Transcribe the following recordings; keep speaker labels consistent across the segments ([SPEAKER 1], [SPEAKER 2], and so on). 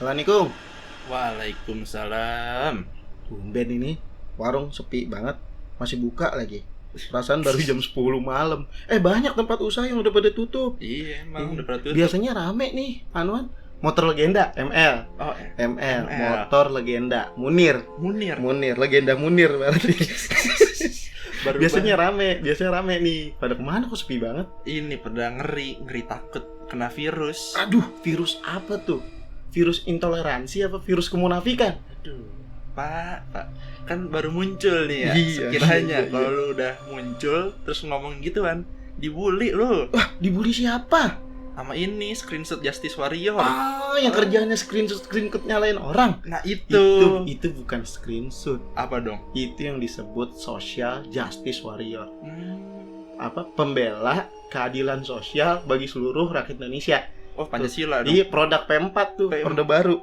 [SPEAKER 1] Assalamualaikum.
[SPEAKER 2] Waalaikumsalam.
[SPEAKER 1] Tumben ini warung sepi banget, masih buka lagi. Perasaan baru jam 10 malam. Banyak tempat usaha yang udah pada tutup.
[SPEAKER 2] Iya, emang udah pada tutup.
[SPEAKER 1] Biasanya rame nih, anuan. Motor legenda, ML.
[SPEAKER 2] Oh,
[SPEAKER 1] ML, motor legenda. Munir, legenda Munir berarti. Biasanya rame nih. Pada kemana kok sepi banget?
[SPEAKER 2] Ini pada ngeri takut kena virus.
[SPEAKER 1] Aduh, virus apa tuh? Virus intoleransi apa virus kemunafikan?
[SPEAKER 2] Aduh, Pak, kan baru muncul nih ya.
[SPEAKER 1] Iya,
[SPEAKER 2] sekiranya
[SPEAKER 1] iya.
[SPEAKER 2] kalau lu udah muncul terus ngomong gituan, dibully lu.
[SPEAKER 1] Wah, dibully siapa?
[SPEAKER 2] Sama ini screenshot Justice Warrior.
[SPEAKER 1] Yang kerjanya screenshot nyalain orang.
[SPEAKER 2] Nah, itu
[SPEAKER 1] bukan screenshot.
[SPEAKER 2] apa dong?
[SPEAKER 1] Itu yang disebut social justice warrior. Pembela keadilan sosial bagi seluruh rakyat Indonesia.
[SPEAKER 2] Oh, Pancasila dong.
[SPEAKER 1] Iya, produk P4 tuh, Orde Baru.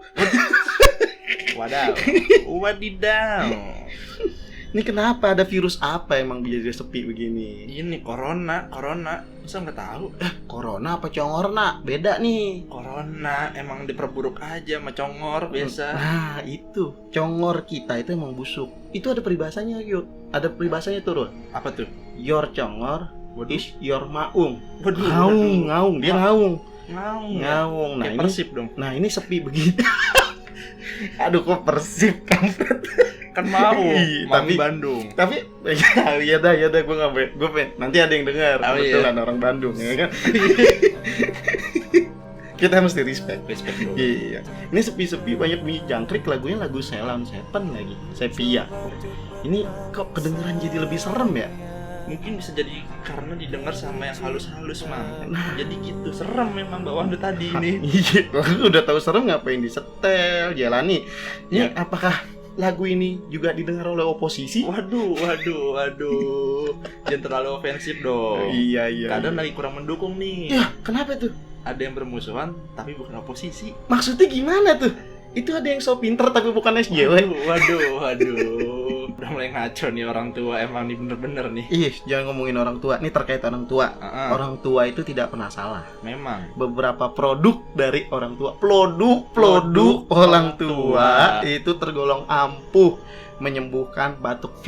[SPEAKER 2] Wadidaw.
[SPEAKER 1] Ini kenapa ada virus apa emang jadi sepi begini?
[SPEAKER 2] Ini corona. Masa nggak tahu?
[SPEAKER 1] Corona apa congorna? Beda nih.
[SPEAKER 2] Corona emang diperburuk aja sama congor biasa.
[SPEAKER 1] Nah, itu. Congor kita itu emang busuk. Itu ada peribahasanya, yuk. Ada peribahasanya tuh,
[SPEAKER 2] Apa tuh?
[SPEAKER 1] Your congor is your maung.
[SPEAKER 2] Waduh.
[SPEAKER 1] Ngaung. Dia ngaung.
[SPEAKER 2] Ngaung.
[SPEAKER 1] Nah,
[SPEAKER 2] Kayak
[SPEAKER 1] ini
[SPEAKER 2] Persib dong.
[SPEAKER 1] Nah, ini sepi begini. Aduh, kok Persib kan?
[SPEAKER 2] Kan mau
[SPEAKER 1] Tapi
[SPEAKER 2] Bandung.
[SPEAKER 1] Tapi ya dah gue pengen nanti ada yang dengar. Kebetulan orang Bandung ya kan. Kita mesti respect
[SPEAKER 2] dong.
[SPEAKER 1] Iya. Ini sepi-sepi banyak bunyi jangkrik, lagunya lagu Ceylon Seven lagi. Sepia. Ini kok kedengeran jadi lebih serem ya?
[SPEAKER 2] Mungkin bisa jadi karena didengar sama yang halus-halus, Mang. Jadi gitu, serem memang bawaan lu tadi ini.
[SPEAKER 1] Iya, lu udah tahu serem ngapain disetel, jalani. Ini apakah lagu ini juga didengar oleh oposisi?
[SPEAKER 2] Waduh. Jangan terlalu ofensif dong.
[SPEAKER 1] Iya.
[SPEAKER 2] Kadang lagi kurang mendukung nih.
[SPEAKER 1] Ya, kenapa tuh?
[SPEAKER 2] Ada yang bermusuhan tapi bukan oposisi.
[SPEAKER 1] Maksudnya gimana tuh? Itu ada yang so pinter tapi bukan SJW.
[SPEAKER 2] Waduh. Udah mulai ngaco nih orang tua, emang nih bener-bener nih.
[SPEAKER 1] Jangan ngomongin orang tua. Ini terkait orang tua. Orang tua itu tidak pernah salah.
[SPEAKER 2] Memang.
[SPEAKER 1] Beberapa produk dari orang tua, produk orang tua itu tergolong ampuh menyembuhkan batuk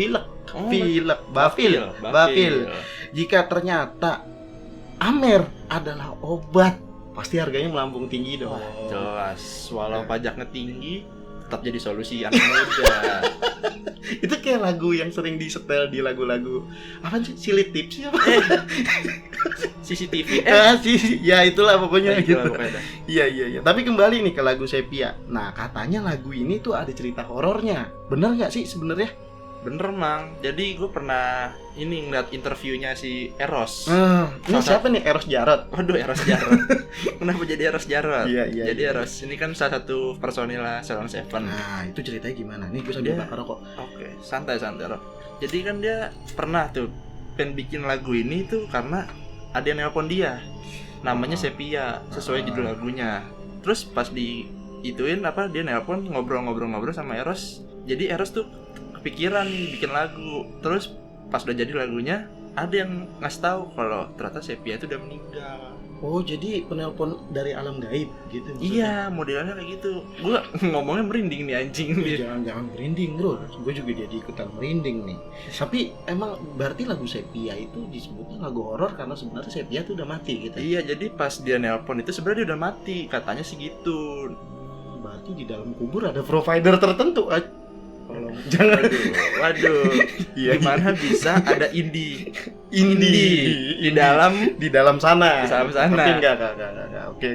[SPEAKER 1] bafil. Jika ternyata Amer adalah obat, pasti harganya melambung tinggi dong.
[SPEAKER 2] Jelas, walau pajaknya tinggi tetap jadi solusi anak muda.
[SPEAKER 1] Itu kayak lagu yang sering disetel di lagu-lagu apa sih? Silly Tips siapa?
[SPEAKER 2] CCTV.
[SPEAKER 1] Ya itulah pokoknya gitu.
[SPEAKER 2] Pokoknya.
[SPEAKER 1] Iya. Tapi kembali nih ke lagu Sepia. Nah, katanya lagu ini tuh ada cerita horornya. Bener nggak sih sebenarnya?
[SPEAKER 2] Bener, Mang. Jadi gue pernah ngeliat interviewnya si Eros.
[SPEAKER 1] Ini siapa nih, Eros Jarot?
[SPEAKER 2] Waduh, Eros Jarot. Kenapa jadi Eros Jarot?
[SPEAKER 1] Iya.
[SPEAKER 2] Jadi Eros ini kan salah satu personil Ceylon Seven.
[SPEAKER 1] Nah, itu ceritanya gimana? Nih gue sambil bakar rokok.
[SPEAKER 2] Oke, santai Rob. Jadi kan dia pernah tuh pengen bikin lagu ini tuh karena ada yang nelpon dia. Namanya Sepia, sesuai judul lagunya. Terus pas ituin dia nelpon ngobrol sama Eros. Jadi Eros tuh kepikiran nih bikin lagu. Terus pas udah jadi lagunya, ada yang ngasih tahu kalau ternyata Sepia itu udah meninggal.
[SPEAKER 1] Oh, jadi penelpon dari alam gaib gitu maksudnya?
[SPEAKER 2] Iya, modelnya kayak gitu. Gue ngomongnya merinding nih anjing.
[SPEAKER 1] Jangan merinding, bro. Gue juga jadi ikutan merinding nih. Tapi emang berarti lagu Sepia itu disebutnya lagu horor karena sebenarnya Sepia tuh udah mati gitu.
[SPEAKER 2] Iya, jadi pas dia nelpon itu sebenarnya dia udah mati, katanya sih gitu.
[SPEAKER 1] Berarti di dalam kubur ada provider tertentu. Jangan.
[SPEAKER 2] Waduh. Gimana bisa ada Indi di
[SPEAKER 1] dalam sana.
[SPEAKER 2] Di dalam sana.
[SPEAKER 1] Tapi enggak. Oke.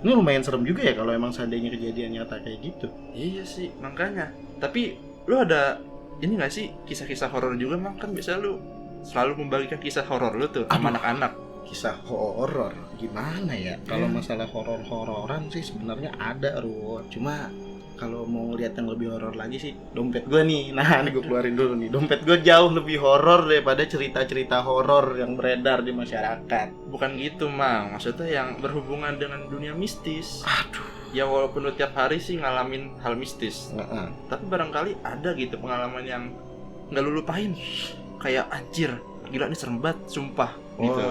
[SPEAKER 1] Ini lumayan serem juga ya kalau emang seandainya kejadian nyata kayak gitu.
[SPEAKER 2] Iya sih, makanya. Tapi lu ada ini enggak sih kisah-kisah horor juga, Mang? Kan biasa lu selalu membagikan kisah horor lu tuh sama anak-anak.
[SPEAKER 1] Kisah horor gimana ya? Kalau masalah hororan sih sebenarnya ada, Ruh. Cuma kalau mau lihat yang lebih horor lagi sih dompet gue nih. Nah, ini gue keluarin dulu nih. Dompet gue jauh lebih horor daripada cerita-cerita horor yang beredar di masyarakat.
[SPEAKER 2] Bukan gitu, Mang. Maksudnya yang berhubungan dengan dunia mistis.
[SPEAKER 1] Aduh.
[SPEAKER 2] Ya walaupun lu tiap hari sih ngalamin hal mistis. Tapi barangkali ada gitu pengalaman yang enggak lu lupain. Kayak anjir, gila nih serem banget, sumpah. Gitu.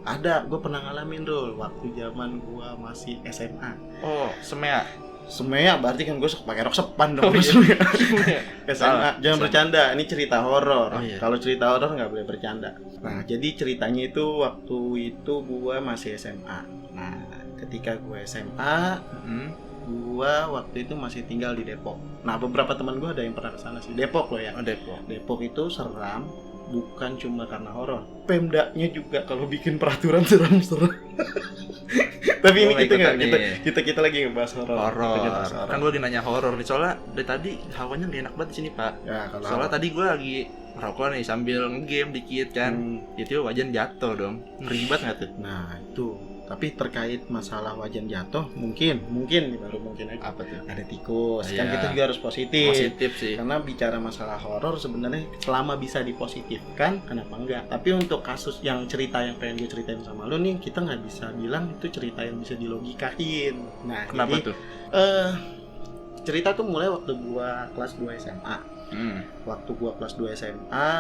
[SPEAKER 1] Ada, gue pernah ngalamin dulu waktu zaman gue masih SMA.
[SPEAKER 2] Oh, semea.
[SPEAKER 1] Semea berarti kan gue suka pakai rok sepan dong.
[SPEAKER 2] Oh, iya.
[SPEAKER 1] Semea. SMA,
[SPEAKER 2] Salah.
[SPEAKER 1] jangan bercanda. Ini cerita horor.
[SPEAKER 2] Oh, iya.
[SPEAKER 1] Kalau cerita horor nggak boleh bercanda. Nah, jadi ceritanya itu waktu itu gue masih SMA. Nah, ketika gue SMA, gue waktu itu masih tinggal di Depok. Nah, beberapa teman gue ada yang pernah kesana sih. Depok loh ya.
[SPEAKER 2] Oh, Depok.
[SPEAKER 1] Depok itu seram, bukan cuma karena horor. Pemdanya juga kalau bikin peraturan seram-seram. Tapi ini
[SPEAKER 2] Gua
[SPEAKER 1] kita
[SPEAKER 2] ikutan
[SPEAKER 1] nggak
[SPEAKER 2] nih.
[SPEAKER 1] kita lagi ngebahas horor.
[SPEAKER 2] Horor. Kan gue lagi nanya horor nih, soalnya dari tadi hawanya gak enak banget di sini, Pak.
[SPEAKER 1] Ya, kalau
[SPEAKER 2] Soalnya tadi gue lagi ngerokok nih sambil nge-game dikit kan. Itu wajan jatuh dong. Ngeri banget nggak tuh?
[SPEAKER 1] Nah, itu. Tapi terkait masalah wajan jatuh, mungkin nih, baru mungkin aja.
[SPEAKER 2] Apa tuh?
[SPEAKER 1] Ada tikus. Kan
[SPEAKER 2] Iya.
[SPEAKER 1] kita juga harus positif.
[SPEAKER 2] Positif sih.
[SPEAKER 1] Karena bicara masalah horor sebenarnya selama bisa dipositifkan, kenapa enggak? Tapi untuk kasus yang cerita yang pengen gue ceritain sama lu nih, kita nggak bisa bilang itu cerita yang bisa dilogikain. Nah,
[SPEAKER 2] Kenapa
[SPEAKER 1] jadi,
[SPEAKER 2] tuh?
[SPEAKER 1] cerita tuh mulai waktu gua kelas 2 SMA. Waktu gua kelas 2 SMA,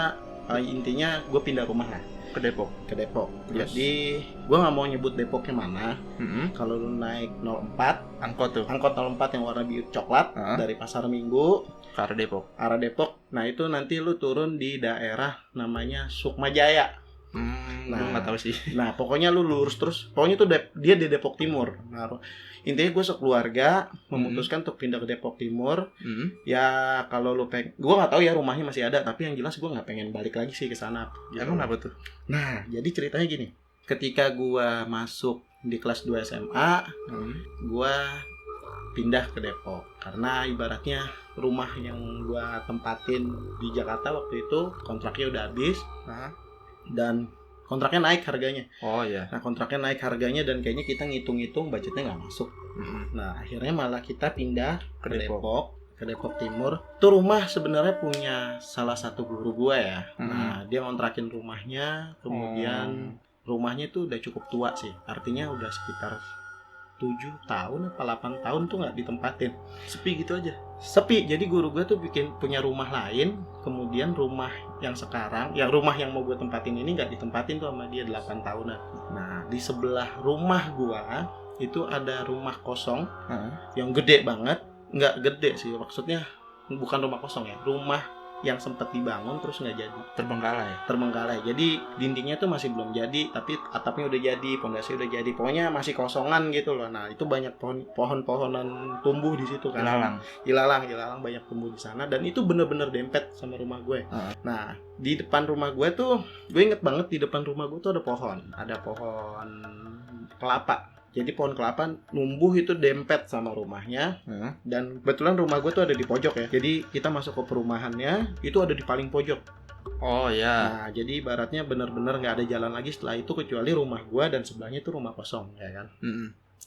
[SPEAKER 1] intinya gua pindah rumah lah
[SPEAKER 2] Ke Depok.
[SPEAKER 1] ke Depok.
[SPEAKER 2] Terus?
[SPEAKER 1] Jadi gua nggak mau nyebut Depoknya mana. Kalau lu naik 04,
[SPEAKER 2] Angkot tuh.
[SPEAKER 1] angkot 04 yang warna biru coklat
[SPEAKER 2] Hah?
[SPEAKER 1] dari Pasar Minggu
[SPEAKER 2] Ke arah Depok.
[SPEAKER 1] arah Depok. Nah, itu nanti lu turun di daerah namanya Sukmajaya.
[SPEAKER 2] Gue
[SPEAKER 1] Nah.
[SPEAKER 2] nggak tahu sih.
[SPEAKER 1] Nah, pokoknya lu lurus terus. Pokoknya tuh dia di Depok Timur. Nah, intinya gue sekeluarga memutuskan untuk pindah ke Depok Timur. Ya kalau lu pengen, gue nggak tahu ya rumahnya masih ada, tapi yang jelas gue nggak pengen balik lagi sih ke sana. Gitu.
[SPEAKER 2] Emang apa tuh?
[SPEAKER 1] Nah, jadi ceritanya gini. Ketika gue masuk di kelas 2 SMA, gue pindah ke Depok karena ibaratnya rumah yang gue tempatin di Jakarta waktu itu kontraknya udah habis. Dan kontraknya naik harganya.
[SPEAKER 2] Oh iya.
[SPEAKER 1] Nah, kontraknya naik harganya dan kayaknya kita ngitung-ngitung budgetnya nggak masuk. Nah, akhirnya malah kita pindah ke Depok Timur. Itu rumah sebenarnya punya salah satu guru gua ya. Nah, dia ngontrakin rumahnya, kemudian rumahnya tuh udah cukup tua sih. Artinya udah sekitar 7 tahun apa 8 tahun tuh nggak ditempatin.
[SPEAKER 2] Sepi gitu aja.
[SPEAKER 1] Sepi. Jadi guru gue tuh punya rumah lain, kemudian rumah yang sekarang, yang rumah yang mau gue tempatin ini nggak ditempatin tuh sama dia 8 tahunan. Nah, di sebelah rumah gua itu ada rumah kosong yang gede banget. Nggak gede sih, maksudnya bukan rumah kosong ya, rumah yang sempat dibangun terus nggak jadi, terbengkalai. Jadi dindingnya tuh masih belum jadi, tapi atapnya udah jadi, pondasi udah jadi, pokoknya masih kosongan gitu loh. Nah, itu banyak pohon-pohonan tumbuh di situ kan. Ilalang banyak tumbuh di sana, dan itu bener-bener dempet sama rumah gue. Nah, di depan rumah gue tuh, gue inget banget di depan rumah gue tuh ada pohon kelapa. Jadi pohon kelapa numbuh itu dempet sama rumahnya. Dan kebetulan rumah gue tuh ada di pojok ya. Jadi kita masuk ke perumahannya itu ada di paling pojok.
[SPEAKER 2] Oh ya.
[SPEAKER 1] Nah, jadi ibaratnya benar-benar nggak ada jalan lagi setelah itu kecuali rumah gue dan sebelahnya itu rumah kosong, ya kan.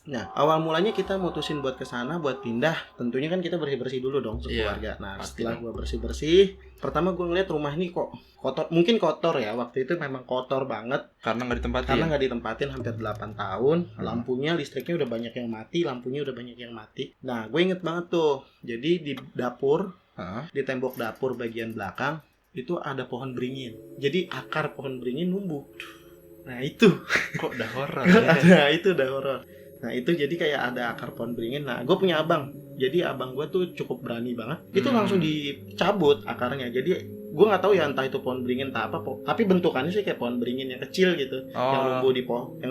[SPEAKER 1] Nah, awal mulanya kita mutusin buat kesana, buat pindah. Tentunya kan kita bersih-bersih dulu dong sekeluarga. Nah, setelah gue bersih-bersih, pertama gue ngeliat rumah ini kok kotor. Mungkin kotor ya, waktu itu memang kotor banget.
[SPEAKER 2] Karena nggak ditempatin
[SPEAKER 1] Hampir 8 tahun. Lampunya, listriknya udah banyak yang mati, Nah, gue inget banget tuh. Jadi di dapur, di tembok dapur bagian belakang, itu ada pohon beringin. Jadi akar pohon beringin numbuh. Nah, itu.
[SPEAKER 2] Kok udah horor?
[SPEAKER 1] Nah, itu udah horor. Nah, itu jadi kayak ada akar pohon beringin. Nah, gue punya abang. Jadi abang gue tuh cukup berani banget. Itu langsung dicabut akarnya. Jadi gue nggak tahu ya entah itu pohon beringin entah apa. Tapi bentukannya sih kayak pohon beringin yang kecil gitu. Yang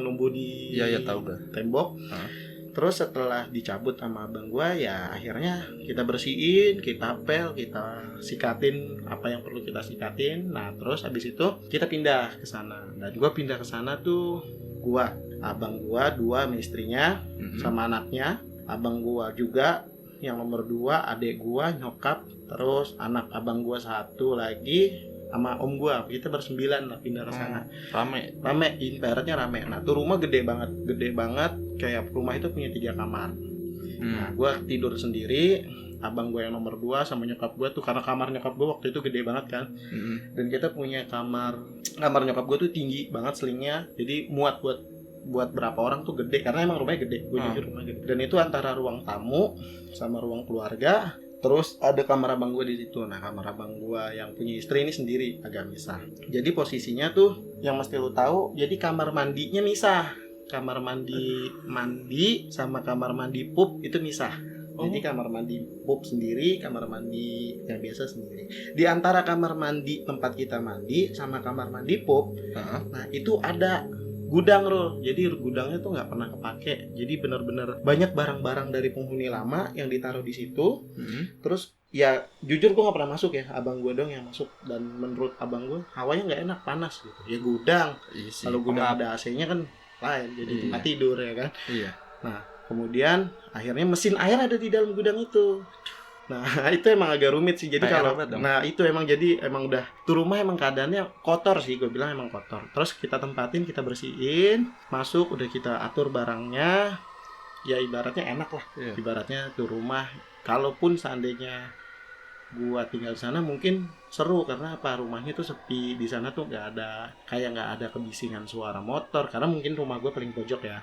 [SPEAKER 1] numbuh di
[SPEAKER 2] Iya, tahu gue.
[SPEAKER 1] Tembok. Terus setelah dicabut sama abang gue, ya akhirnya kita bersihin, kita pel, kita sikatin apa yang perlu kita sikatin. Nah, terus habis itu kita pindah ke sana. Dan gue pindah ke sana tuh abang gua 2 sama istrinya sama anaknya, abang gua juga yang nomor 2, adik gua, nyokap, terus anak abang gua 1 lagi sama om gua. Kita ber9 lah pindah ke sana. Rame, ibaratnya rame. Nah, tuh rumah gede banget, kayak rumah itu punya 3 kamar. Nah, gua tidur sendiri, abang gue yang nomor 2 sama nyokap gue tuh, karena kamar nyokap gue waktu itu gede banget kan. Dan kita punya kamar nyokap gue tuh tinggi banget selingnya, jadi muat buat berapa orang tuh gede, karena emang rumahnya gede. Gue jujur rumah gede. Dan itu antara ruang tamu sama ruang keluarga. Terus ada kamar abang gue di situ. Nah, kamar abang gue yang punya istri ini sendiri, agak misah. Jadi posisinya tuh yang mesti lu tahu, jadi kamar mandinya misah. Kamar mandi sama kamar mandi pup itu misah. Jadi kamar mandi pup sendiri, kamar mandi yang biasa sendiri. Di antara kamar mandi tempat kita mandi sama kamar mandi pup, nah itu ada gudang loh. Jadi gudangnya tuh nggak pernah kepake. Jadi benar-benar banyak barang-barang dari penghuni lama yang ditaruh di situ. Terus ya jujur gue nggak pernah masuk ya, abang gue dong yang masuk, dan menurut abang gue hawanya nggak enak, panas gitu. Ya gudang, kalau gudang ada AC-nya kan lain, jadi tempat tidur ya kan. Nah kemudian akhirnya mesin air ada di dalam gudang itu. Nah itu emang agak rumit sih. Jadi kalau itu emang jadi emang udah tuh rumah emang keadaannya kotor sih, gue bilang emang kotor. Terus kita tempatin, kita bersihin, masuk, udah kita atur barangnya. Ya ibaratnya enak lah. Ibaratnya tuh rumah, kalaupun seandainya gua tinggal di sana mungkin seru, karena apa, rumahnya tuh sepi. Di sana tuh nggak ada kebisingan suara motor, karena mungkin rumah gua paling pojok ya.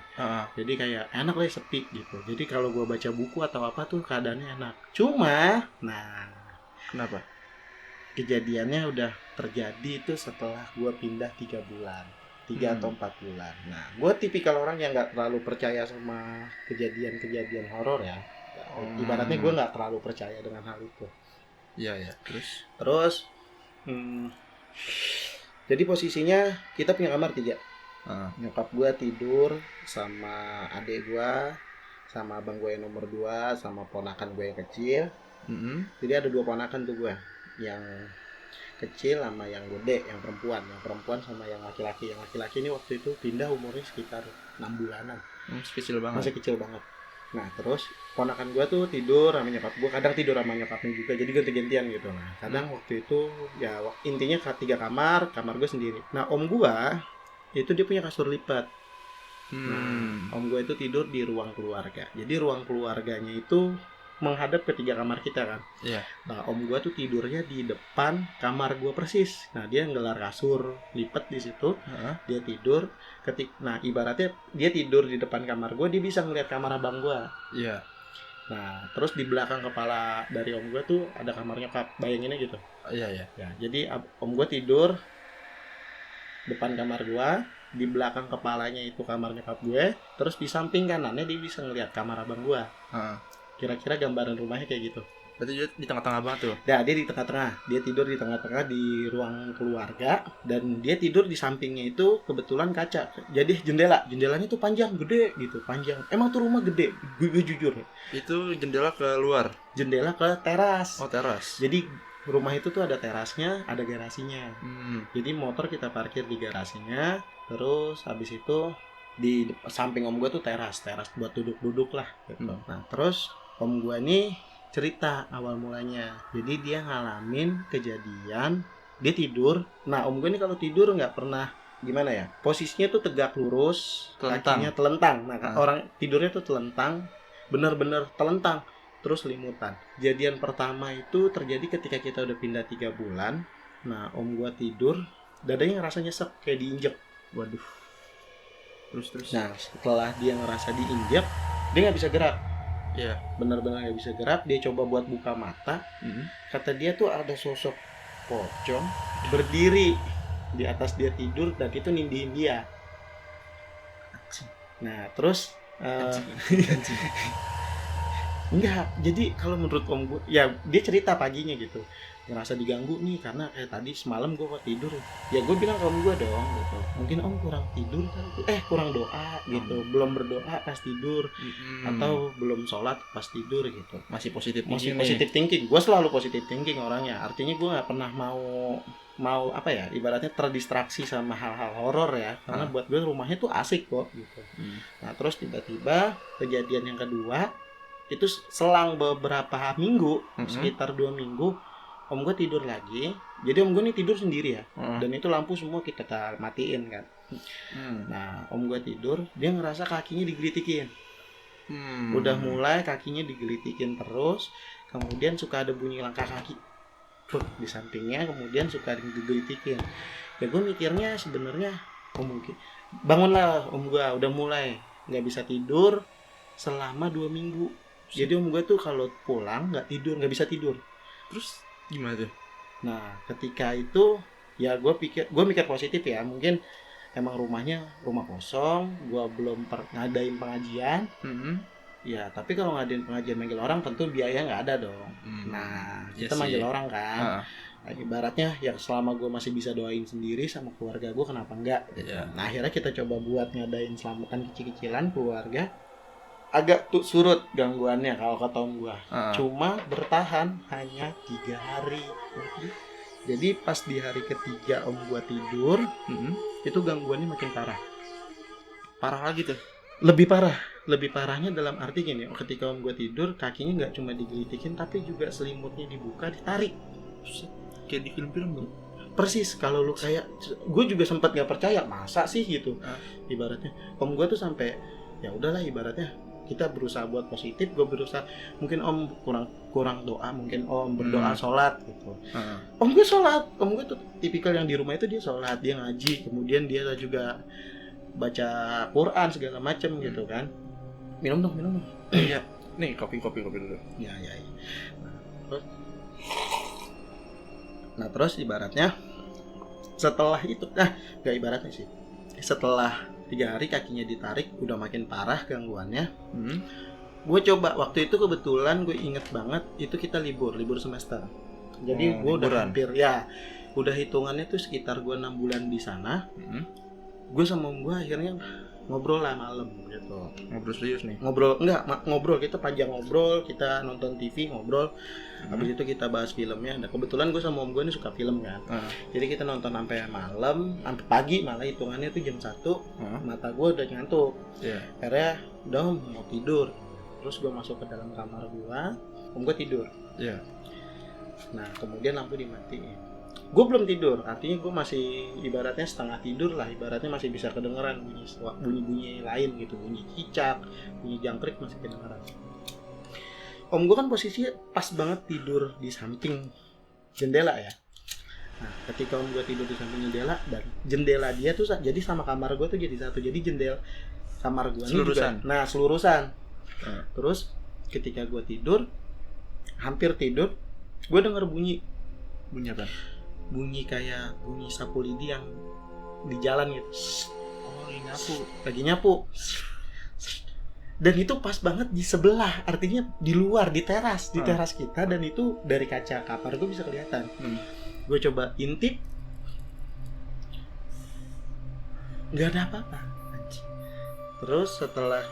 [SPEAKER 1] Jadi kayak enak lah, sepi gitu. Jadi kalau gua baca buku atau apa tuh keadaannya enak. Cuma
[SPEAKER 2] kenapa?
[SPEAKER 1] Kejadiannya udah terjadi itu setelah gua pindah 3 bulan. 3 atau 4 bulan. Nah, gue tipikal orang yang nggak terlalu percaya sama kejadian-kejadian horor ya. Ibaratnya gue nggak terlalu percaya dengan hal itu.
[SPEAKER 2] Iya.
[SPEAKER 1] Terus, jadi posisinya kita punya kamar 3. Nyokap gue tidur sama adik gue, sama abang gue yang nomor 2, sama ponakan gue yang kecil. Jadi ada 2 ponakan tuh gue, yang kecil sama yang gede, yang perempuan sama yang laki-laki. Yang laki-laki ini waktu itu pindah umurnya sekitar 6 bulanan. Masih kecil banget. Nah terus ponakan gue tuh tidur sama nyokap gue, kadang tidur sama nyokapnya juga, jadi ganti-gantian gitu. Nah kadang waktu itu ya intinya 3 kamar gue sendiri. Nah om gue itu dia punya kasur lipat. Nah om gue itu tidur di ruang keluarga. Jadi ruang keluarganya itu menghadap ke 3 kamar kita kan. Nah om gue tuh tidurnya di depan kamar gue persis. Nah dia nggelar kasur lipat di situ. Dia tidur. Nah ibaratnya dia tidur di depan kamar gue, dia bisa ngeliat kamar abang gue. Nah terus di belakang kepala dari om gue tuh ada kamar nyokap. Bayanginnya gitu. Ya, jadi om gue tidur depan kamar gue, di belakang kepalanya itu kamar nyokap gue. Terus di samping kanannya dia bisa ngeliat kamar abang gue. Kira-kira gambaran rumahnya kayak gitu.
[SPEAKER 2] Berarti dia di tengah-tengah banget tuh?
[SPEAKER 1] Nah, dia di tengah-tengah. Dia tidur di tengah-tengah di ruang keluarga. Dan dia tidur di sampingnya itu kebetulan kaca. Jadi jendelanya tuh panjang, gede gitu, panjang. Emang tuh rumah gede, gue jujur.
[SPEAKER 2] Itu jendela ke luar?
[SPEAKER 1] Jendela ke teras.
[SPEAKER 2] Oh, teras.
[SPEAKER 1] Jadi rumah itu tuh ada terasnya, ada garasinya. Jadi motor kita parkir di garasinya. Terus habis itu di samping om gue tuh teras buat duduk-duduk lah gitu. Nah terus om gue nih cerita awal mulanya. Jadi dia ngalamin kejadian, dia tidur. Nah om gue nih kalau tidur nggak pernah gimana ya, posisinya tuh tegak lurus, kakinya telentang. Nah orang tidurnya tuh telentang, bener-bener telentang, terus limutan. Kejadian pertama itu terjadi ketika kita udah pindah 3 bulan. Nah om gue tidur, dadanya ngerasa nyesek kayak diinjek. Waduh. Terus. Nah setelah dia ngerasa diinjek, dia nggak bisa gerak. Benar-benar nggak bisa gerak. Dia coba buat buka mata. Kata dia tuh ada sosok pocong berdiri di atas dia tidur, dan itu nindihin dia. Nah terus enggak, jadi kalau menurut om gue ya, dia cerita paginya gitu ngerasa diganggu nih, karena kayak tadi semalam gue kok tidur. Ya gue bilang ke om gue dong gitu, mungkin om kurang tidur kan, kurang doa gitu, belum berdoa pas tidur, atau belum sholat pas tidur gitu.
[SPEAKER 2] Masih positif
[SPEAKER 1] thinking. Gue selalu positif thinking orangnya. Artinya gue nggak pernah mau apa ya, ibaratnya terdistraksi sama hal-hal horor ya, karena buat gue rumahnya tuh asik kok gitu. Nah terus tiba-tiba kejadian yang kedua itu selang beberapa minggu, sekitar 2 minggu, om gue tidur lagi. Jadi om gue nih tidur sendiri ya, dan itu lampu semua kita matiin kan. Nah om gue tidur, dia ngerasa kakinya digelitikin. Udah mulai kakinya digelitikin terus, kemudian suka ada bunyi langkah kaki di sampingnya, kemudian suka digelitikin. Ya gue mikirnya sebenarnya mungkin bangunlah om gue, udah mulai nggak bisa tidur selama 2 minggu. Jadi om gue tuh kalau pulang nggak bisa tidur.
[SPEAKER 2] Terus gimana tuh?
[SPEAKER 1] Nah ketika itu ya gue mikir positif ya, mungkin emang rumah kosong, gue belum ngadain pengajian. Ya, tapi kalau ngadain pengajian manggil orang tentu biaya nggak ada dong. Nah,
[SPEAKER 2] Iya
[SPEAKER 1] kita
[SPEAKER 2] sih.
[SPEAKER 1] manggil orang kan.
[SPEAKER 2] Heeh.
[SPEAKER 1] Nah, ibaratnya ya selama gue masih bisa doain sendiri sama keluarga gue, kenapa enggak?
[SPEAKER 2] Iya.
[SPEAKER 1] Nah, akhirnya kita coba buat ngadain selamatan kecil-kecilan keluarga. Agak tuh surut gangguannya kalau kata om gue.
[SPEAKER 2] Heeh.
[SPEAKER 1] Cuma bertahan hanya 3 hari. Jadi pas di hari ketiga om gue tidur, itu gangguannya makin parah.
[SPEAKER 2] Parah lagi tuh.
[SPEAKER 1] Lebih parahnya dalam arti gini, ketika om gue tidur kakinya nggak cuma digelitikin tapi juga selimutnya dibuka ditarik.
[SPEAKER 2] Kayak di film-film tuh.
[SPEAKER 1] Persis, kalau lu kayak, gue juga sempat nggak percaya masa sih gitu. Ibaratnya om gue tuh sampai ya udahlah, ibaratnya kita berusaha buat positif, gue berusaha, mungkin om kurang doa, mungkin om berdoa sholat gitu. Om gue sholat, om gue tuh tipikal yang di rumah itu dia sholat, dia ngaji, kemudian dia juga baca Quran segala macem gitu kan. Minum dong.
[SPEAKER 2] Iya. Nih kopi dulu.
[SPEAKER 1] Ya. Nah terus ibaratnya setelah itu, gak ibaratnya sih, setelah 3 hari kakinya ditarik udah makin parah gangguannya. Gue coba waktu itu, kebetulan gue inget banget itu kita libur semester. Jadi gue udah hampir ya, udah hitungannya tuh sekitar gue 6 bulan di sana. Gue sama om gue akhirnya ngobrol lah malam gitu.
[SPEAKER 2] Ngobrol serius nih?
[SPEAKER 1] Ngobrol, kita panjang ngobrol, kita nonton TV ngobrol. Habis itu kita bahas filmnya. Nah kebetulan gue sama om gue ini suka film kan. Jadi kita nonton sampai malam, sampai pagi, malah hitungannya tuh jam 1. Mata gue udah ngantuk. Akhirnya udah mau tidur. Terus gue masuk ke dalam kamar gue, om gue tidur. Nah kemudian lampu dimatiin. Gue belum tidur, artinya gue masih ibaratnya setengah tidur lah, ibaratnya masih bisa kedengeran bunyi-bunyi lain gitu, bunyi cicak, bunyi jangkrik masih kedengeran. Om gue kan posisinya pas banget tidur di samping jendela ya. Nah ketika om gue tidur di samping jendela, dan jendela dia tuh jadi sama kamar gue tuh jadi satu, jadi jendela kamar gue ini juga, selurusan. Terus ketika gue tidur, hampir tidur, gue denger bunyi
[SPEAKER 2] apa?
[SPEAKER 1] Bunyi kayak bunyi sapu lidi yang di jalan gitu. Lagi nyapu. Dan itu pas banget di sebelah, artinya di luar, di teras kita, dan itu dari kaca kamar gue bisa kelihatan. Gue coba intip, nggak ada apa-apa. Terus setelah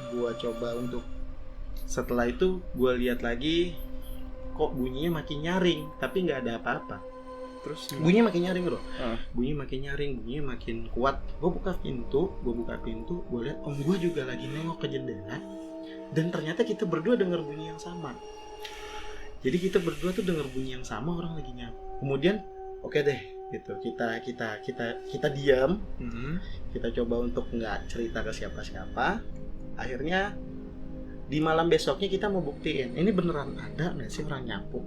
[SPEAKER 1] itu gue lihat lagi, kok bunyinya makin nyaring, tapi nggak ada apa-apa. Terus bunyinya makin nyaring bro, bunyinya makin kuat. Gue buka pintu, gue lihat om gue juga lagi nengok ke jendela, dan ternyata kita berdua dengar bunyi yang sama. Jadi kita berdua tuh dengar bunyi yang sama, orang lagi nyapu. Kemudian oke deh, gitu. Kita diam, kita coba untuk nggak cerita ke siapa-siapa. Akhirnya di malam besoknya kita mau buktiin, ini beneran ada nggak sih orang nyapu.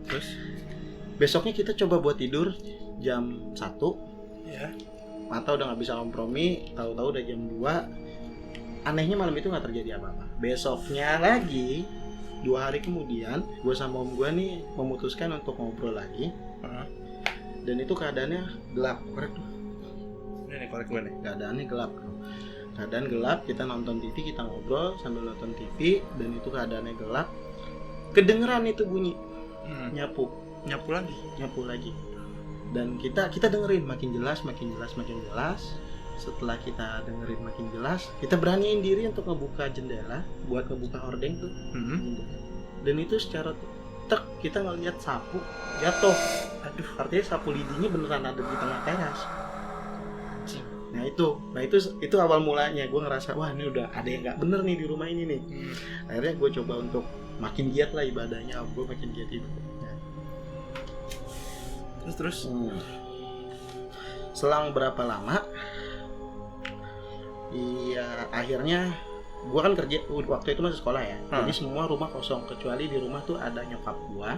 [SPEAKER 1] Terus besoknya kita coba buat tidur jam 1. Mata udah gak bisa kompromi, tahu-tahu udah jam 2. Anehnya malam itu gak terjadi apa-apa. Besoknya lagi, 2 hari kemudian, gue sama om gue nih memutuskan untuk ngobrol lagi. Dan itu keadaannya gelap. Korek tuh.
[SPEAKER 2] Ini korek gue nih.
[SPEAKER 1] Keadaannya gelap. Keadaan gelap, kita nonton TV, kita ngobrol sambil nonton TV, dan itu keadaannya gelap. Kedengeran itu bunyi nyapu lagi, dan kita dengerin makin jelas. Setelah kita dengerin makin jelas, kita beraniin diri untuk ngebuka jendela buat ngebuka hordeng tuh. Dan itu secara kita ngeliat sapu jatuh. Artinya sapu lidinya beneran ada di tengah teras. Nah itu awal mulanya gue ngerasa, wah ini udah ada yang nggak bener nih di rumah ini nih. Akhirnya gue coba untuk makin giat lah ibadahnya, gue makin giat ibadahnya. Terus selang berapa lama, akhirnya gue kan kerja waktu itu masih sekolah ya. Jadi semua rumah kosong kecuali di rumah tuh ada nyokap gue,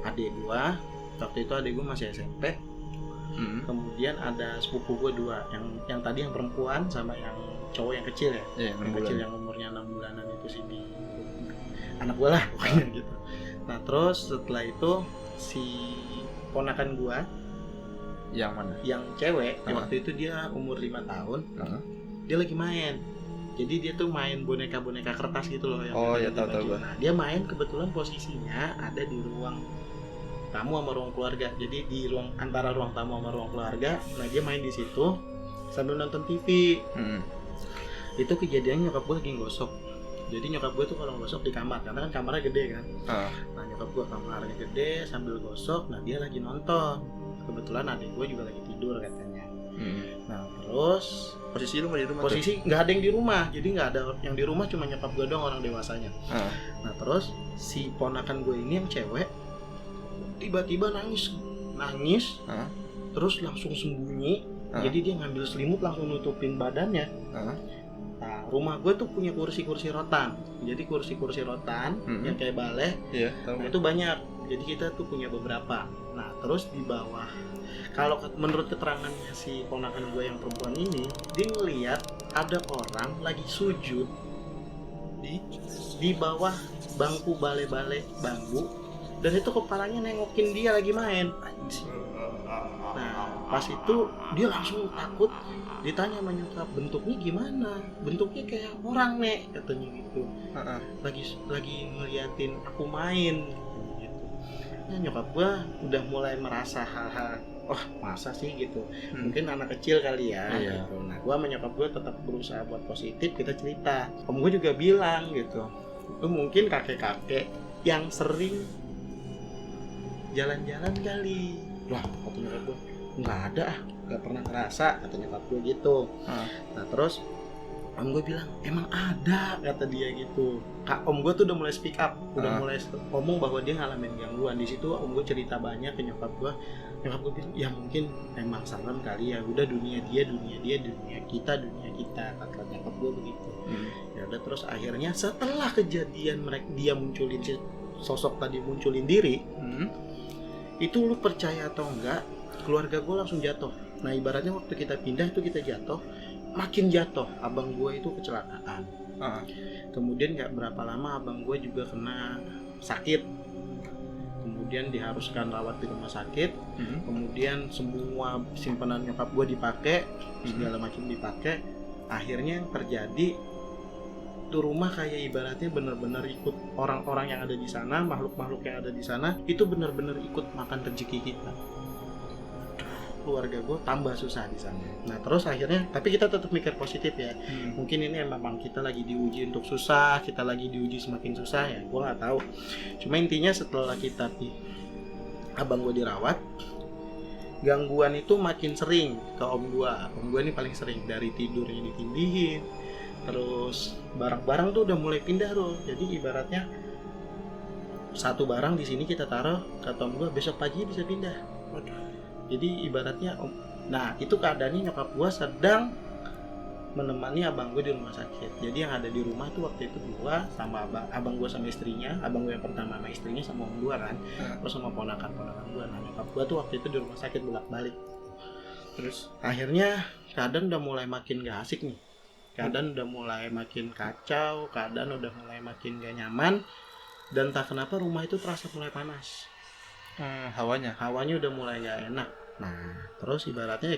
[SPEAKER 1] adik gue. Waktu itu adik gue masih SMP. Kemudian ada sepupu gue 2, yang tadi yang perempuan sama yang cowok yang kecil ya. Yang kecil yang umurnya 6 bulanan itu sini, anak gue lah pokoknya gitu. Nah terus setelah itu si ponakan gua yang mana? Yang cewek, waktu itu dia umur 5 tahun. Dia lagi main Jadi dia tuh main boneka-boneka kertas gitu loh yang
[SPEAKER 2] Oh,
[SPEAKER 1] ada
[SPEAKER 2] ya,
[SPEAKER 1] di
[SPEAKER 2] tahu
[SPEAKER 1] baju.
[SPEAKER 2] gua.
[SPEAKER 1] Nah, dia main kebetulan posisinya ada di ruang tamu sama ruang keluarga. Jadi di ruang antara ruang tamu sama ruang keluarga. Nah, dia main di situ sambil nonton TV. Itu kejadiannya nyokap gue lagi gosok. Jadi nyokap gue tuh kalau gosok di kamar, karena kan kamarnya gede kan. Nah, nyokap gue kamarnya gede sambil gosok. Nah, dia lagi nonton. Kebetulan adik gue juga lagi tidur katanya. Nah, terus
[SPEAKER 2] Posisi lu nggak di rumah?
[SPEAKER 1] posisi nggak ada yang di rumah, jadi nggak ada yang di rumah, cuma nyokap gue doang orang dewasanya. Nah, terus si ponakan gue ini yang cewek tiba-tiba nangis, terus langsung sembunyi. Jadi dia ngambil selimut langsung nutupin badannya. Nah, rumah gue tuh punya kursi-kursi rotan. Jadi kursi-kursi rotan yang kayak balai.
[SPEAKER 2] Iya,
[SPEAKER 1] Nah, itu banyak. Jadi kita tuh punya beberapa. Nah, terus di bawah, kalau menurut keterangannya si ponakan gue yang perempuan ini, dia ngeliat ada orang lagi sujud di bawah bangku balai-balai bambu, dan itu kepalanya nengokin dia lagi main. Nah, pas itu dia langsung takut, ditanya sama nyokap, bentuknya gimana? Bentuknya kayak orang, Nek, katanya gitu. Lagi ngeliatin aku main gitu. Nah, nyokap gua udah mulai merasa hal-hal, wah, masa sih gitu. Mungkin anak kecil kali ya gitu. Nah, gua sama nyokap gua tetap berusaha buat positif, kita cerita. Om gua juga bilang gitu, itu mungkin kakek-kakek yang sering jalan-jalan kali. Wah, kata nyokap gue, nggak ada, nggak pernah ngerasa, kata nyokap gue gitu. Nah, terus om gue bilang, emang ada, kata dia gitu. Om gue tuh udah mulai speak up, udah mulai ngomong bahwa dia ngalamin gangguan. Di situ om gue cerita banyak ke nyokap gue. Nyokap gue bilang, ya mungkin emang serem kali ya, udah dunia dia, dunia kita, kata nyokap gue begitu. Ya udah, terus akhirnya setelah kejadian dia munculin si sosok tadi, munculin diri, itu lu percaya atau enggak, keluarga gue langsung jatuh. Nah, ibaratnya waktu kita pindah itu kita jatuh, makin jatuh. Abang gue itu kecelakaan. Kemudian nggak berapa lama abang gue juga kena sakit. Kemudian diharuskan rawat di rumah sakit. Kemudian semua simpanan nyokap gue dipakai, segala macam dipakai. Akhirnya yang terjadi, itu rumah kayak ibaratnya benar-benar ikut orang-orang yang ada di sana, makhluk-makhluk yang ada di sana itu benar-benar ikut makan rezeki kita. Keluarga gue tambah susah di sana. Nah, terus akhirnya, tapi kita tetap mikir positif ya. Mungkin ini memang kita lagi diuji untuk susah, kita lagi diuji semakin susah ya. Gue nggak tahu. Cuma intinya setelah abang gue dirawat, gangguan itu makin sering ke om gue. Om gue ini paling sering, dari tidurnya ditindihin. Terus barang-barang tuh udah mulai pindah loh. Jadi ibaratnya satu barang di sini kita taruh, kata om gue besok pagi bisa pindah. Jadi ibaratnya nah itu keadaannya nyokap gue sedang menemani abang gue di rumah sakit. Jadi yang ada di rumah tuh waktu itu gue sama abang gue sama istrinya, abang gue yang pertama sama istrinya sama om gue kan, terus sama ponakan gue. Nah, nyokap gue tuh waktu itu di rumah sakit bolak-balik. Terus akhirnya keadaan udah mulai makin gak asik nih. Keadaan udah mulai makin kacau, keadaan udah mulai makin gak nyaman, dan tak kenapa rumah itu terasa mulai panas. Hawanya udah mulai gak enak. Nah, terus ibaratnya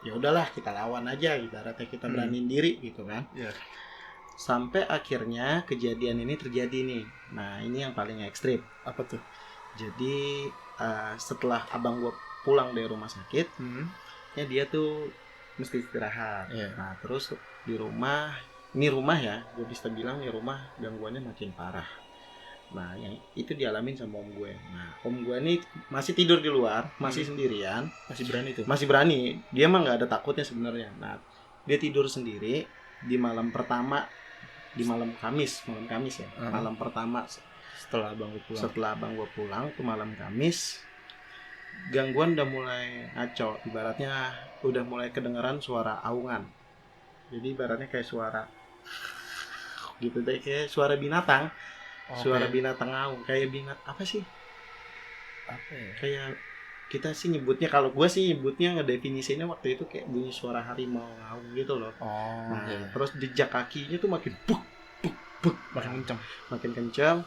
[SPEAKER 1] ya udahlah, kita lawan aja, ibaratnya kita beraniin diri gitu kan. Sampai akhirnya kejadian ini terjadi nih. Nah, ini yang paling ekstrim. Apa tuh? Jadi setelah abang gue pulang dari rumah sakit, ya dia tuh mesti istirahat. Nah, terus di rumah, ini rumah ya, gue bisa bilang ya rumah gangguannya makin parah. Nah, yang itu dialamin sama om gue. Nah, om gue ini masih tidur di luar, masih sendirian, masih berani tuh. Masih berani. Dia mah nggak ada takutnya sebenarnya. Nah, dia tidur sendiri di malam pertama, di malam Kamis ya. Malam pertama setelah abang gue pulang tuh malam Kamis, gangguan udah mulai ngaco. Ibaratnya udah mulai kedengeran suara aungan. Jadi ibaratnya kayak suara gitu deh, kayak suara binatang. Suara binatang aung, kayak apa sih? Apa ya? Kayak kita sih nyebutnya, kalau gue sih nyebutnya ngedefinisinya waktu itu kayak bunyi suara harimau ngaung gitu loh. Terus jejak kakinya tuh makin makin kencang.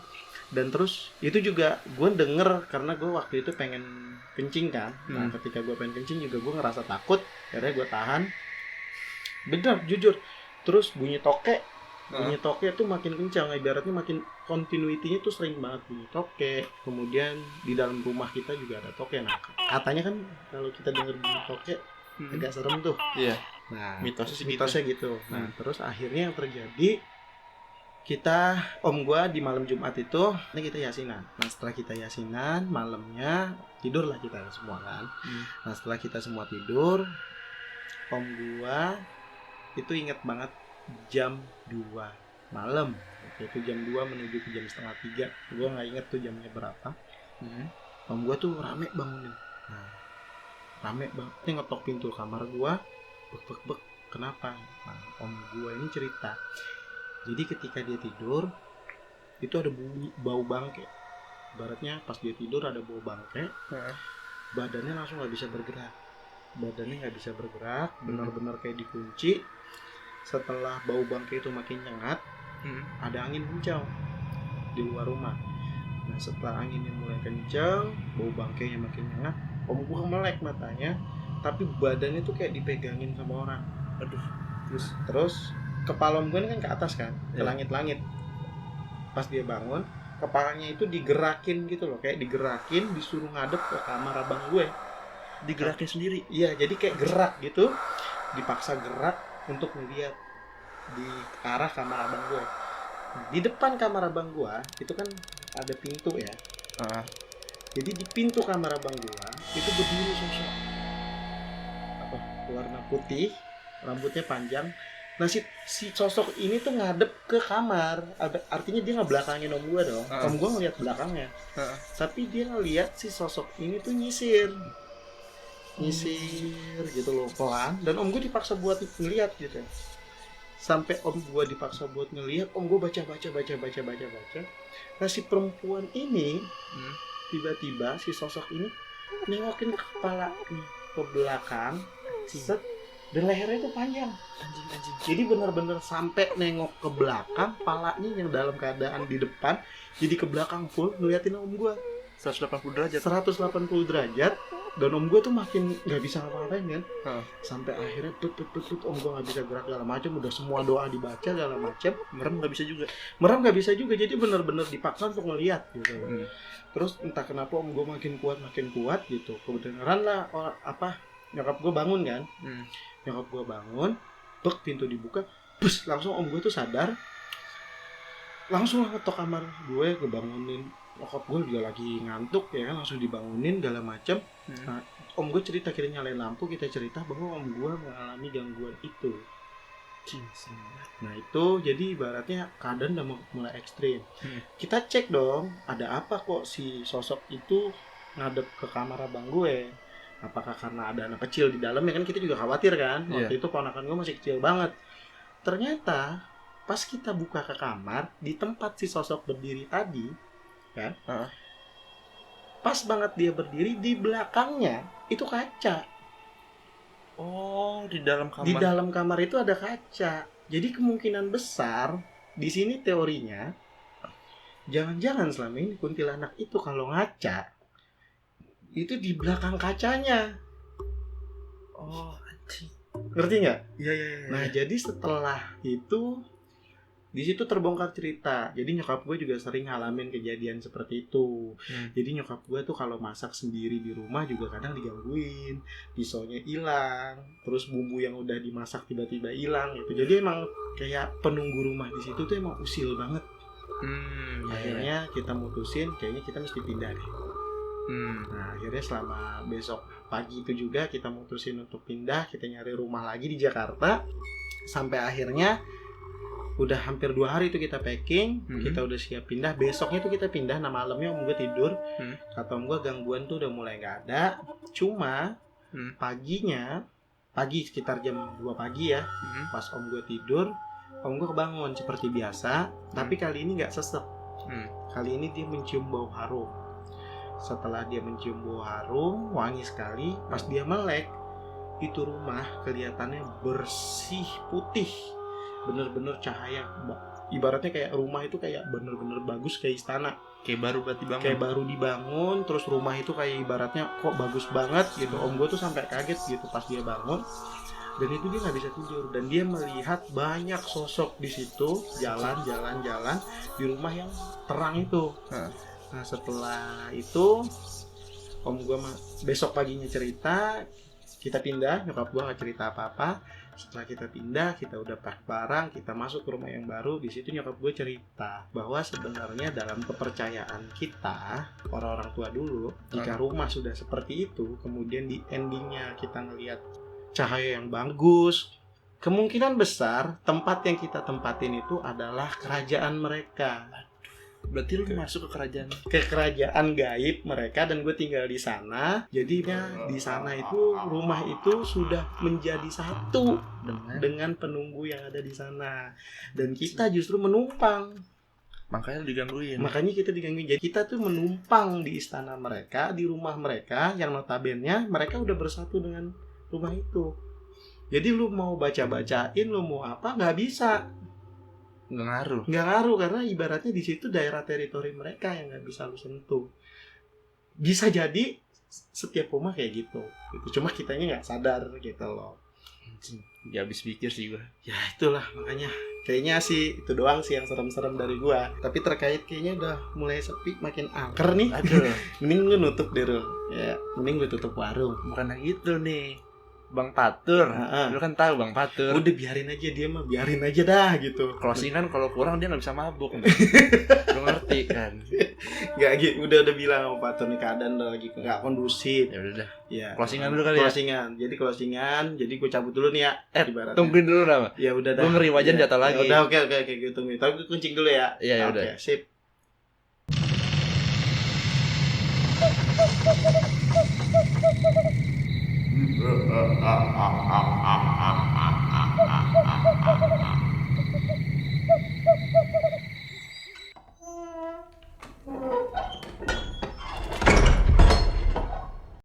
[SPEAKER 1] Dan terus itu juga gue denger karena gue waktu itu pengen kencing kan. Nah, ketika gue pengen kencing juga gue ngerasa takut, akhirnya gue tahan. Bener, jujur, terus bunyi toke.
[SPEAKER 2] Nah.
[SPEAKER 1] Bunyi toke tuh makin kencang, ibaratnya makin continuity-nya tuh sering banget bunyi toke. Kemudian di dalam rumah kita juga ada toke. Nah, katanya kan kalau kita dengar bunyi toke agak serem tuh.
[SPEAKER 2] Iya.
[SPEAKER 1] Nah,
[SPEAKER 2] Mitosnya
[SPEAKER 1] gitu. Nah, terus akhirnya yang terjadi, kita om gua di malam Jumat itu ini kita yasinan. Nah, setelah kita yasinan malamnya tidurlah kita semua kan. Nah, setelah kita semua tidur, om gua itu inget banget jam 2 malam. Itu jam 2 menuju ke jam setengah 3. Gua nggak inget tuh jamnya berapa. Om gua tuh rame bangunin. Nah, rame banget. Dia ngetok pintu kamar gua. Bek. Kenapa? Nah, om gua ini cerita. Jadi ketika dia tidur, itu ada bunyi bau bangke. Ibaratnya pas dia tidur ada bau bangke, badannya langsung nggak bisa bergerak. Benar-benar kayak dikunci. Setelah bau bangke itu makin nyengat, ada angin kencang di luar rumah. Nah, setelah anginnya mulai kencang, bau bangkainya makin nyengat, om gua melek matanya, tapi badannya tuh kayak dipegangin sama orang.
[SPEAKER 2] Aduh.
[SPEAKER 1] Terus kepala om gue ini kan ke atas kan, ke
[SPEAKER 2] Iya.
[SPEAKER 1] langit-langit. Pas dia bangun, kepalanya itu digerakin gitu loh, kayak digerakin, disuruh ngadep ke kamar abang gue.
[SPEAKER 2] Digerakin sendiri.
[SPEAKER 1] Iya, jadi kayak gerak gitu, dipaksa gerak untuk melihat di arah kamar abang gue. Nah, di depan kamar abang gue itu kan ada pintu ya. Jadi di pintu kamar abang gue itu berdiri sosok warna putih, rambutnya panjang. Nah, si sosok ini tuh ngadep ke kamar. Artinya dia ngebelakangin om gue dong. Om gue ngeliat belakangnya. Tapi dia ngeliat si sosok ini tuh nyisir gitu loh, pelan. Dan om gue dipaksa buat ngeliat gitu. Sampai om gue dipaksa buat ngeliat, om gue baca. Nah, si perempuan ini tiba-tiba si sosok ini nengokin kepala ke belakang, set, dan lehernya itu panjang. Anjing. Jadi benar-benar sampai nengok ke belakang, palanya yang dalam keadaan di depan, jadi ke belakang full ngeliatin om gue.
[SPEAKER 2] 180 derajat.
[SPEAKER 1] 180 derajat. Dan om gue tuh makin nggak bisa ngapa-ngapain kan. Sampai akhirnya put om gue nggak bisa gerak segala macam. Udah semua doa dibaca segala macam.
[SPEAKER 2] Merem nggak bisa juga.
[SPEAKER 1] Jadi benar-benar dipaksa untuk ngeliat gitu. Terus entah kenapa om gue makin kuat gitu. Kebenaran lah nyokap gue bangun kan. Nyokap gue bangun, pintu dibuka, langsung om gue tuh sadar. Langsung ngetok kamar gue, kebangunin. Nyokap gue juga lagi ngantuk ya kan, langsung dibangunin segala macam. Nah, om gue cerita, kita nyalain lampu, kita cerita bahwa om gue mengalami gangguan itu. Nah, itu jadi ibaratnya keadaan udah mulai ekstrim. Kita cek dong, ada apa kok si sosok itu ngadep ke kamar abang gue. Apakah karena ada anak kecil di dalam ya kan, kita juga khawatir kan. Waktu itu ponakan gue masih kecil banget. Ternyata pas kita buka ke kamar, di tempat si sosok berdiri tadi kan, pas banget dia berdiri, di belakangnya itu kaca.
[SPEAKER 2] Oh, di dalam kamar.
[SPEAKER 1] Di dalam kamar itu ada kaca. Jadi kemungkinan besar di sini teorinya, jangan-jangan selama ini kuntilanak itu kalau ngaca itu di belakang kacanya.
[SPEAKER 2] Oh, anjing.
[SPEAKER 1] Ngerti nggak?
[SPEAKER 2] Iya.
[SPEAKER 1] Nah, jadi setelah itu di situ terbongkar cerita. Jadi nyokap gue juga sering ngalamin kejadian seperti itu. Jadi nyokap gue tuh kalau masak sendiri di rumah juga kadang digangguin, pisaunya hilang, terus bumbu yang udah dimasak tiba-tiba hilang gitu. Jadi emang kayak penunggu rumah di situ tuh emang usil banget. Akhirnya kita mutusin kayaknya kita mesti pindah deh. Nah, akhirnya selama besok pagi itu juga kita mutusin untuk pindah, kita nyari rumah lagi di Jakarta. Sampai akhirnya udah hampir 2 hari itu kita packing, kita udah siap pindah. Besoknya tuh kita pindah. Nah, malamnya om gue tidur, kata om gue gangguan tuh udah mulai gak ada. Cuma pagi sekitar jam 2 pagi ya, pas om gue tidur, om gue kebangun seperti biasa, tapi kali ini gak sesek. Kali ini dia mencium bau harum. Setelah dia mencium bau harum, wangi sekali. Pas dia melek, itu rumah kelihatannya bersih putih, bener-bener cahaya. Ibaratnya kayak rumah itu kayak bener-bener bagus, kayak istana,
[SPEAKER 2] kayak baru dibangun.
[SPEAKER 1] Terus rumah itu kayak ibaratnya kok bagus banget gitu. Om gue tuh sampai kaget gitu pas dia bangun. Dan itu dia nggak bisa tidur, dan dia melihat banyak sosok di situ jalan di rumah yang terang itu. Nah setelah itu om gue besok paginya cerita, kita pindah, nyokap gue nggak cerita apa-apa. Setelah kita pindah, kita udah pack barang, kita masuk ke rumah yang baru. Di situ nyokap gue cerita bahwa sebenarnya dalam kepercayaan kita, orang-orang tua dulu, jika rumah sudah seperti itu, kemudian di endingnya kita ngelihat cahaya yang bagus, kemungkinan besar tempat yang kita tempatin itu adalah kerajaan mereka.
[SPEAKER 2] Berarti lu masuk ke
[SPEAKER 1] kerajaan gaib mereka, dan gue tinggal di sana. Jadinya di sana itu rumah itu sudah menjadi satu dengan penunggu yang ada di sana, dan kita justru menumpang.
[SPEAKER 2] Makanya
[SPEAKER 1] kita digangguin. Jadi kita tuh menumpang di istana mereka, di rumah mereka yang notabene mereka udah bersatu dengan rumah itu. Jadi lu mau baca-bacain, lu mau apa, nggak bisa. Nggak ngaruh karena ibaratnya di situ daerah teritori mereka yang nggak bisa lu sentuh. Bisa jadi setiap rumah kayak gitu. Cuma kitanya nggak sadar gitu loh.
[SPEAKER 2] Ya habis pikir sih gue.
[SPEAKER 1] Ya itulah makanya. Kayaknya sih itu doang sih yang serem-serem dari gua. Tapi terkait kayaknya udah mulai sepi, makin angker nih.
[SPEAKER 2] Aduh.
[SPEAKER 1] Mending lu nutup deh, Rul. Ya, mending lu tutup warung.
[SPEAKER 2] Bukan yang itu nih. Bang Patur, lu kan tahu Bang Patur.
[SPEAKER 1] Udah biarin aja dia mah, biarin aja dah gitu.
[SPEAKER 2] Closingan kalau kurang dia nggak bisa mabuk. Lu ngerti kan?
[SPEAKER 1] Gak gitu, udah bilang sama Patur nih keadaan udah lagi nggak kondusif.
[SPEAKER 2] Ya udah.
[SPEAKER 1] Ya.
[SPEAKER 2] Closingan dulu kali ya.
[SPEAKER 1] Closingan. Jadi gue cabut dulu nih ya. Ibaratnya.
[SPEAKER 2] Tungguin dulu nama.
[SPEAKER 1] Ya udah dah.
[SPEAKER 2] Gue ngeri wajan jatuh lagi.
[SPEAKER 1] Ya udah oke gue tungguin. Tapi gue kuncing dulu ya.
[SPEAKER 2] Iya udah.
[SPEAKER 1] Oke, sip.